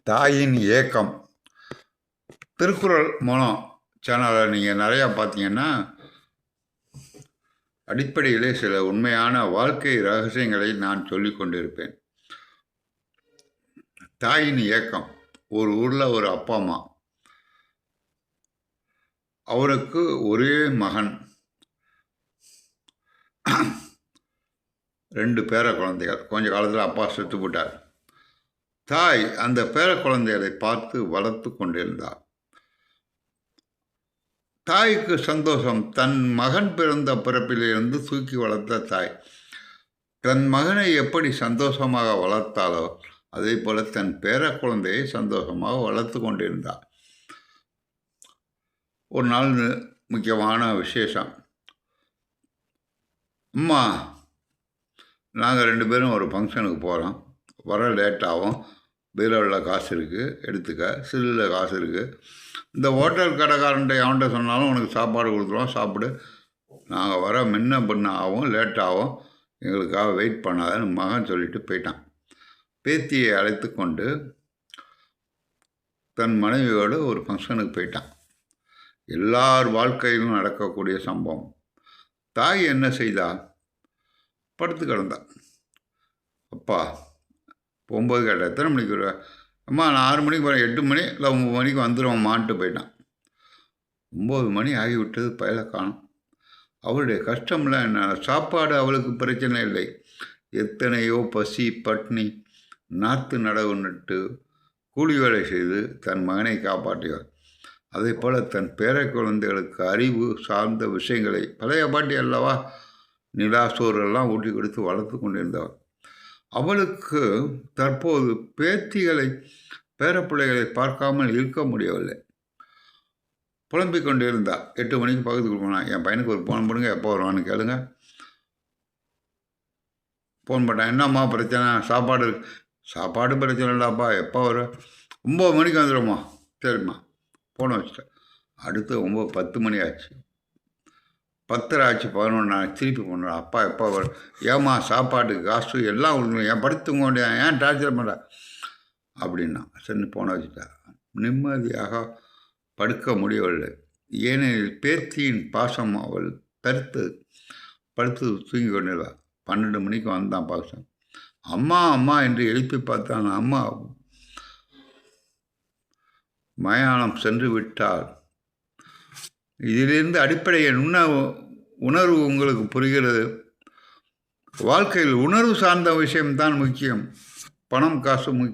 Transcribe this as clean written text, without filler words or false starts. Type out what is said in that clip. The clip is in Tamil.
தாயின் ஏக்கம். திருக்குறள் மூலம் சேனலை நீங்கள் நிறையா பார்த்தீங்கன்னா, அடிப்படையிலே சில உண்மையான வாழ்க்கை ரகசியங்களை நான் சொல்லி கொண்டிருப்பேன். தாயின் ஏக்கம். ஒரு ஊரில் ஒரு அப்பா அம்மா, அவருக்கு ஒரே மகன், 2 பேர குழந்தைகள். கொஞ்ச காலத்தில் அப்பா செத்து போட்டார். தாய் அந்த பேர குழந்தைகளை பார்த்து வளர்த்து கொண்டிருந்தார். தாய்க்கு சந்தோஷம். தன் மகன் பிறந்த பிறப்பிலிருந்து தூக்கி வளர்த்த தாய் தன் மகனை எப்படி சந்தோஷமாக வளர்த்தாலோ அதே போல தன் பேர குழந்தையை சந்தோஷமாக வளர்த்து கொண்டிருந்தார். ஒரு நாள் முக்கியமான விசேஷம். அம்மா, நாங்கள் 2 பேரும் ஒரு ஃபங்க்ஷனுக்கு போகிறோம், வர லேட்டாகும், பீரோவில் காசு இருக்குது எடுத்துக்க, சில்லில் காசு இருக்குது, இந்த ஹோட்டல் கடைக்காரன்ட்ட எவன்கிட்ட சொன்னாலும் உனக்கு சாப்பாடு கொடுத்துருவோம், சாப்பிடு, நாங்கள் வர முன்ன பின்ன ஆகும், லேட் ஆகும், எங்களுக்காக வெயிட் பண்ணாதன்னு மகன் சொல்லிட்டு போயிட்டான். பேத்தியை அழைத்து கொண்டு தன் மனைவியோடு ஒரு ஃபங்க்ஷனுக்கு போயிட்டான். எல்லார் வாழ்க்கையிலும் நடக்கக்கூடிய சம்பவம். தாய் என்ன செய்தால், படுத்து கிடந்தான். அப்பா போகும்போது கேட்டேன், எத்தனை மணிக்கு வருவா? அம்மா நான் 6 மணிக்கு போகிறேன், 8 மணி இல்லை 9 மணிக்கு வந்துடுவோம்மான்ட்டு போயிட்டான். 9 மணி ஆகிவிட்டது, பயலை காணும். அவளுடைய கஷ்டம்ல என்ன, சாப்பாடு அவளுக்கு பிரச்சனை இல்லை. எத்தனையோ பசி பட்னி நாற்று நடவு நட்டு கூலி வேலை செய்து தன் மகனை காப்பாற்றியவர். அதே போல் தன் பேர குழந்தைகளுக்கு அறிவு சார்ந்த விஷயங்களை, பழைய பாட்டி அல்லவா, நிலாசோரெல்லாம் ஊட்டி கொடுத்து வளர்த்து கொண்டிருந்தவர். அவளுக்கு தற்போது பேத்திகளை பேரப்பிள்ளைகளை பார்க்காமல் இருக்க முடியவில்லை. புலம்பிக் கொண்டு இருந்தா. 8 மணிக்கு பக்கத்துக்கு போனான். என் பையனுக்கு ஒரு ஃபோன் பண்ணுங்க, எப்போ வருவான்னு கேளுங்க. ஃபோன் பண்ணேன். என்னம்மா பிரச்சனை? சாப்பாடு பிரச்சனை இல்லைப்பா, எப்போ வரும்? 9 மணிக்கு வந்துடும்மா. சரிம்மா, ஃபோனை வச்சுட்டேன். அடுத்து 10 மணி ஆச்சு, 10:30 ஆச்சு, 11 ஆச்சு, திருப்பி பண்ணுறேன். அப்பா எப்போ வரும்? ஏம்மா சாப்பாட்டுக்கு காசு எல்லாம் கொடுக்கணும், ஏன் படுத்துங்க வேண்டிய, ஏன் டார்ச்சர் பண்ணுற அப்படின்னா. சரி ஃபோனை வச்சுட்டேன். நிம்மதியாக படுக்க முடியவில்லை. ஏனெனில் பேத்தியின் பாசம் அவள் படுத்து தூங்கி கொண்டிருவாள். 12 மணிக்கு வந்தான் பாசம். அம்மா அம்மா என்று எழுப்பி பார்த்தான். அம்மா மயானம் சென்று விட்டால். இதிலிருந்து அடிப்படையில் உணர்வு உங்களுக்கு புரிகிறது. வாழ்க்கையில் உணர்வு சார்ந்த விஷயம்தான் முக்கியம், பணம் காசு முக்கியம்.